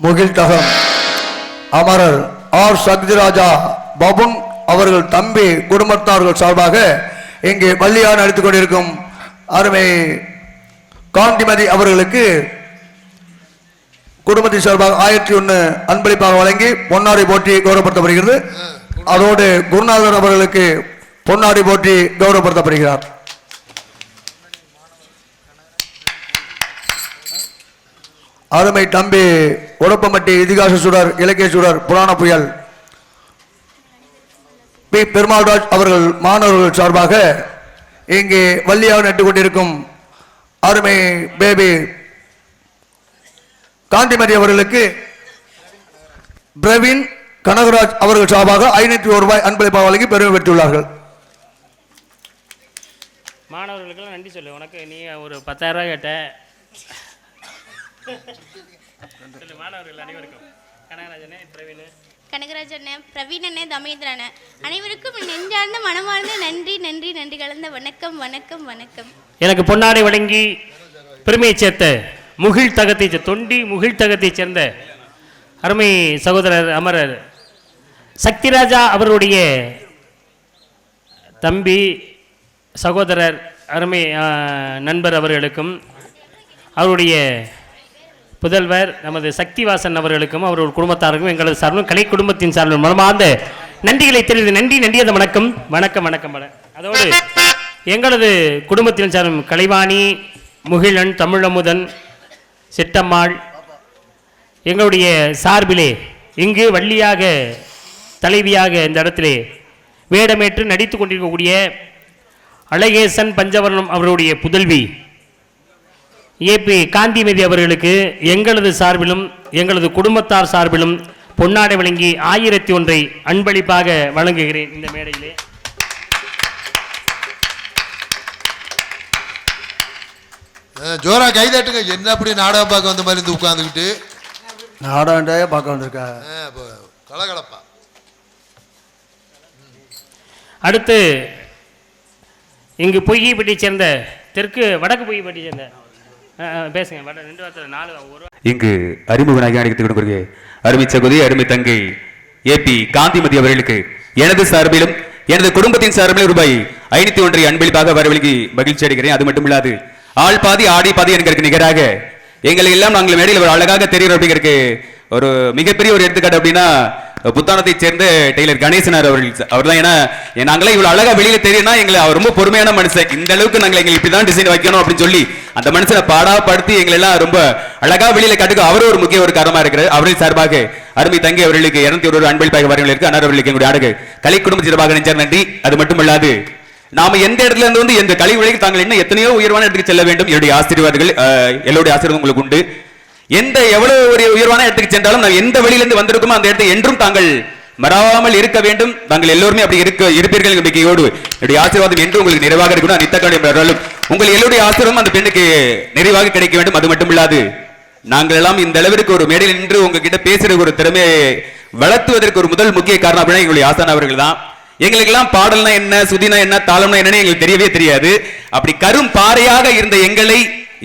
முகில்தகம் அமரர் ஆர் சக்திராஜா பபுன் அவர்கள் தம்பி குடும்பத்தார்கள் சார்பாக இங்கே பள்ளியாக நடித்துக் கொண்டிருக்கும் அருமை காந்திமதி அவர்களுக்கு குடும்பத்தின் சார்பாக 1001 அன்பளிப்பாக வழங்கி பொன்னாடை போற்றி கௌரவப்படுத்தப்படுகிறது. அதோடு குருநாதர் அவர்களுக்கு பொன்னாடை போற்றி கௌரவப்படுத்தப்படுகிறார். அருமை தம்பி உடப்பம்பட்டி இதிகாச சுடர் இலக்கிய சுடர் புராண புயல் பி பெருமாள்ராஜ் அவர்கள் மாணவர்கள் சார்பாக இங்கே வள்ளியாக நட்டுக் கொண்டிருக்கும் அருமை பேபி காந்திமதி அவர்களுக்கு பிரவீன் கனகராஜ் அவர்கள் சார்பாக 501 ரூபாய் அன்பளிப்பாக வழங்கி பெருமை பெற்றுள்ளார்கள். மாணவர்களுக்கெல்லாம் நன்றி சொல்லு. உனக்கு நீ ஒரு 10,000 ரூபாய் கேட்ட மாணவர்கள் அனைவருக்கும் கனகராஜனே கனகராஜனே பிரவீனனே தமேந்திரனே அனைவருக்கும் நெஞ்சார்ந்த மனமார்ந்த நன்றி நன்றி நன்றி கலந்த வணக்கம் வணக்கம் வணக்கம். எனக்கு பொன்னாடை வழங்கி பெருமையை சேர்த்த முகில் தகத்தை தொண்டி முகில் தகத்தை சேர்ந்த அருமை சகோதரர் அமரர் சக்திராஜா அவருடைய தம்பி சகோதரர் அருமை நண்பர் அவர்களுக்கும் அவருடைய புதல்வர் நமது சக்திவாசன் அவர்களுக்கும் அவர்கள் குடும்பத்தாருக்கும் எங்களது சார்பிலும் கலை குடும்பத்தின் சார்பிலும் மனமார்ந்த நன்றிகளை தெரிவித்து நன்றி நன்றியது வணக்கம் வணக்கம் வணக்கம். அதோடு எங்களது குடும்பத்தின் சார்பிலும் கலைவாணி முகிலன் தமிழமுதன் சிட்டம்மாள் எங்களுடைய சார்பிலே இங்கு வள்ளியாக தலைவியாக இந்த இடத்திலே வேடமேற்று நடித்து கொண்டிருக்கக்கூடிய அழகேசன் பஞ்சவர்ணம் அவருடைய புதல்வி ஏபி காந்திமதி அவர்களுக்கு எங்களது சார்பிலும் எங்களது குடும்பத்தார் சார்பிலும் பொன்னாடை வழங்கி 1001 அன்பளிப்பாக வழங்குகிறேன். இந்த மேடையிலே ஜோரா கைதட்டுங்க. என்ன அப்படி நாடகம் பார்க்க வந்த மாதிரி உட்காந்துக்கிட்டு நாடகண்டே பார்க்க வந்திருக்கா கலகலப்பா. அடுத்து இங்கு பொய்யப்பட்டியை சேர்ந்த தெற்கு வடக்கு பொய்யப்பட்டியை சேர்ந்த பேசுங்க. 2 வாரத்தில் 4 இங்கு அறிமுகனாகி அழைத்து அருமை சகோதரி அருமை தங்கை ஏபி காந்திமதி அவர்களுக்கு எனது சார்பிலும் எனது குடும்பத்தின் சார்பிலும் ரூபாய் 501 அன்பளிப்பாக வரவழைக்கு மகிழ்ச்சி அடைகிறேன். அது மட்டும் இல்லாது ஆள் பாதி ஆடி பாதி என்கிறதுக்கு நிகராக எங்களை எல்லாம் நாங்கள் மேடையில் ஒரு அழகாக தெரியும் அப்படிங்கிறதுக்கு ஒரு மிகப்பெரிய ஒரு எடுத்துக்காட்டு அப்படின்னா புத்தானத்தை சேர்ந்த டெய்லர் கணேசனார் அவர் தான். ஏன்னா நாங்களே இவ்வளவு அழகா வெளியில தெரியும்னா எங்களை அவர் ரொம்ப பொறுமையான மனுஷன். இந்த அளவுக்கு நாங்கள் எங்களுக்கு இப்படிதான் டிசைன் வைக்கணும் அப்படின்னு சொல்லி அந்த மனுஷனை பாடாப்படுத்தி எங்களை எல்லாம் ரொம்ப அழகா வெளியில கட்டுக்க அவரும் ஒரு முக்கிய ஒரு காரணமா இருக்கிறார். அவர்கள் சார்பாக அருமை தங்கி அவர்களுக்கு 201 அன்பளிப்பாக வரவர்களுக்கு அன்னார் அவர்களுக்கு எங்களுடைய அழகு கலை குடும்ப சார்பாக நெஞ்சார் நன்றி. அது மட்டுமல்லாது நாம எந்த இடத்துல இருந்து வந்து எந்த கலை உலகில் தாங்கள் என்ன எத்தனையோ உயர்வான இடத்துக்கு செல்ல வேண்டும். என்னுடைய ஆசீர்வாதங்கள் எல்லோருடைய ஆசீர்வாதம் உங்களுக்கு உண்டு. எந்த எவ்வளவு ஒரு உயர்வான இடத்துக்கு சென்றாலும் நாம் எந்த வழியிலிருந்து வந்திருக்கோமோ அந்த இடத்தை என்றும் தாங்கள் மறாமல் இருக்க வேண்டும். தாங்கள் எல்லோருமே அப்படி இருப்பீர்கள் நம்பிக்கையோடு என்னுடைய ஆசீர்வாதம் என்று உங்களுக்கு நிறைவாக இருக்கணும். நித்தக்காலும் உங்கள் எல்லோருடைய ஆசீர்வாதம் அந்த பெண்ணுக்கு நிறைவாக கிடைக்க வேண்டும். அது மட்டுமில்லாது நாங்கள் எல்லாம் இந்த அளவிற்கு ஒரு மேடையில் நின்று உங்ககிட்ட பேசுற ஒரு திறமையை வளர்த்துவதற்கு ஒரு முதல் முக்கிய காரணம் அப்படின்னா எங்களுடைய ஆசான் அவர்கள் தான். எங்களுக்கு எல்லாம் பாடல்னா என்ன சுதினா என்ன தாளம்னா என்னன்னு எங்களுக்கு தெரியவே தெரியாது. அப்படி கரும் பாறையாக இருந்த எங்களை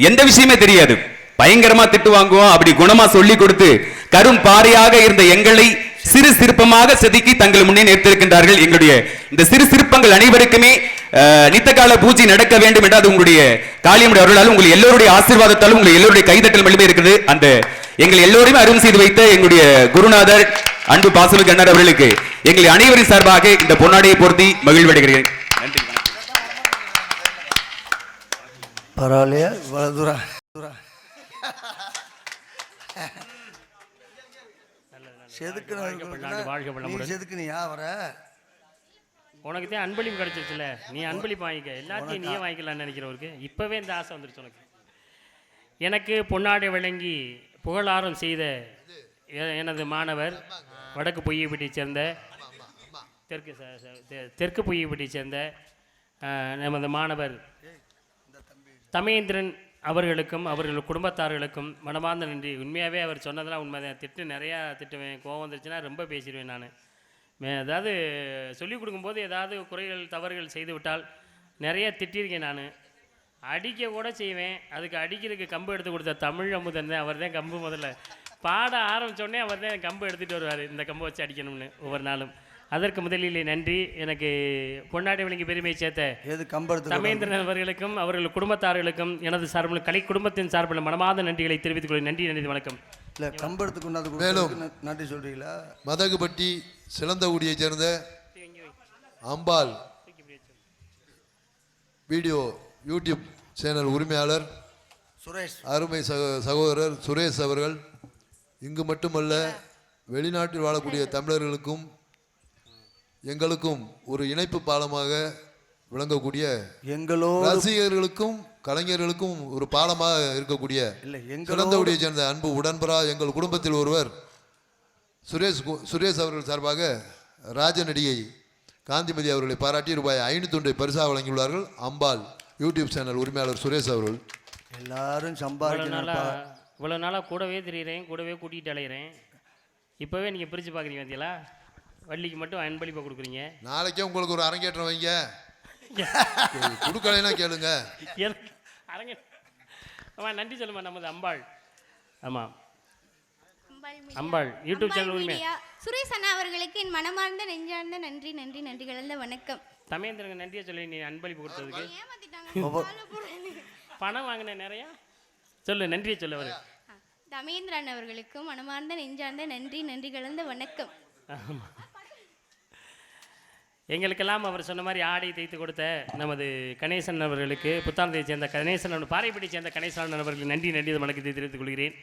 எந்த விஷயமே தெரியாது. பயங்கரமா திட்டு வாங்குவோம். அப்படி குணமா சொல்லி கொடுத்து கரும் பாறையாக இருந்த எங்களை சிறு சிற்பமாக செதுக்கி தங்கள் முன்னே நிறுத்திருக்கின்றார்கள். எங்களுடைய இந்த சிறு சிற்பங்கள் அனைவருக்குமே நித்தகால பூஜை நடக்க வேண்டும் என்று அது உங்களுடைய காளியம்முடைய அருளாலும் உங்கள் எல்லோருடைய ஆசீர்வாதத்தாலும் உங்கள் எல்லோருடைய கைதட்டல் வலிமை இருக்குது. அந்த எங்கள் எல்லோரையும் அருள் செய்து வைத்த எங்களுடைய குருநாதர் அன்பு பாசமிகு அண்ணர் அவர்களுக்கு எங்களை அனைவரின் சார்பாக இந்த பொன்னாடையை பொருத்தி மகிழ்வடைகிறேன். நன்றி. பரவாயில்லையா இவ்வளவு தூரம் செதுக்குனியா வர உனக்கு தான் அன்பளிப்பு கிடைச்சிருச்சுல. நீ அன்பளிப்பு வாங்கிக்க. எல்லாத்தையும் நீயே வாங்கிக்கலாம்னு நினைக்கிறவருக்கு இப்பவே இந்த ஆசை வந்துருச்சு உனக்கு. எனக்கு பொன்னாடை வழங்கி புகழாரம் செய்த எனது மாணவர் வடக்கு பொய்யப்பட்டியை சேர்ந்த தெற்கு பொய்யப்பட்டியை சேர்ந்த நமது மாணவர் தமேந்திரன் அவர்களுக்கும் அவர்கள் குடும்பத்தார்களுக்கும் மனமார்ந்த நன்றி. உண்மையாகவே அவர் சொன்னதெல்லாம் உண்மைதான். திட்டு நிறையா திட்டுவேன். கோவம் வந்துருச்சுன்னா ரொம்ப பேசிடுவேன். நான் ஏதாவது சொல்லிக் கொடுக்கும்போது ஏதாவது குறைகள் தவறுகள் செய்து விட்டால் நிறைய திட்டிருக்கேன். நான் அடிக்க கூட செய்வேன். அதுக்கு அடிக்கிறதுக்கு கம்பு எடுத்து கொடுத்த தமிழ் அமுதன் தான். அவர் தான் கம்பு முதல்ல பாட ஆரம்பித்தோடனே அவர் தான் கம்பு எடுத்துகிட்டு வருவார், இந்த கம்பை வச்சு அடிக்கணும்னு ஒவ்வொரு நாளும். அதற்கு முதலிலே நன்றி. எனக்கு பொன்னாடி விளங்கி பெருமை சேர்த்த எது கம்பெடுத்து தமேந்திரன் அவர்களுக்கும் அவர்கள் குடும்பத்தார்களுக்கும் எனது சார்பில் கலை குடும்பத்தின் சார்பில் மனமார்ந்த நன்றிகளை தெரிவித்துக் கொள்கிறேன். நன்றி நன்றி வணக்கம். இல்லை கம்பெடுத்து கொண்டாந்து மேலும் கொடுத்ததுக்கு நன்றி சொல்றீங்களா? மதகுபட்டி சிலந்தகுடியைச் சேர்ந்த அம்பாள் வீடியோ யூடியூப் சேனல் உரிமையாளர் சுரேஷ் அருமை சகோதரர் சுரேஷ் அவர்கள் இங்கு மட்டுமல்ல வெளிநாட்டில் வாழக்கூடிய தமிழர்களுக்கும் எங்களுக்கும் ஒரு இணைப்பு பாலமாக விளங்கக்கூடிய எங்களோடு ரசிகர்களுக்கும் கலைஞர்களுக்கும் ஒரு பாலமாக இருக்கக்கூடிய இல்லை சிறந்தவுடைய சேர்ந்த அன்பு உடன்பரா எங்கள் குடும்பத்தில் ஒருவர் சுரேஷ் அவர்கள் சார்பாக ராஜ நடிகை காந்திமதி அவர்களை பாராட்டி ரூபாய் 501 பரிசாக வழங்கியுள்ளார்கள். அம்பாள் யூடியூப் சேனல் உரிமையாளர் சுரேஷ் அவர்கள். எல்லாரும் சம்பாதிக்கணும். இவ்வளோ நாளாக கூடவே தெரியுறேன், கூடவே கூட்டிகிட்டு அலையிறேன். இப்போவே நீங்கள் பிரித்து பார்க்குறீங்க பார்த்தீங்களா? வள்ளிக்கு மட்டும் அன்பளிப்பை கொடுக்குறீங்க. நாளைக்கே உங்களுக்கு ஒரு அரங்கேற்றம் வைங்க, கொடுக்கலைன்னா கேளுங்க. அரங்க ஆமாம், நன்றி சொல்லுமா நமது அம்பாள். ஆமாம், அம்பாள் யூடியூப் சேனல் உரிமை சுரேஷ் அண்ணா அவர்களுக்கு என் மனமார்ந்த நெஞ்சார்ந்த நன்றி நன்றி நன்றி கலந்த வணக்கம். தமேந்திரங்க நன்றியை சொல்லி நீ அன்பளிப்பு கொடுத்ததுக்கு. ஏமாத்திட்டாங்க. பணம் வாங்கின நிறையா சொல்லு, நன்றியை சொல்ல வரு. தமேந்திரன் அவர்களுக்கும் மனமார்ந்த நெஞ்சார்ந்த நன்றி நன்றி கலந்த வணக்கம். எங்களுக்கெல்லாம் அவர் சொன்ன மாதிரி ஆடை தைத்து கொடுத்த நமது கணேசன் அவர்களுக்கு, புத்தானத்தை சேர்ந்த கணேசன், பாறைப்பட்டி சேர்ந்த கணேசன் அவர்களுக்கு நன்றி நன்றி வணக்கத்தை தெரிவித்துக் கொள்கிறேன்.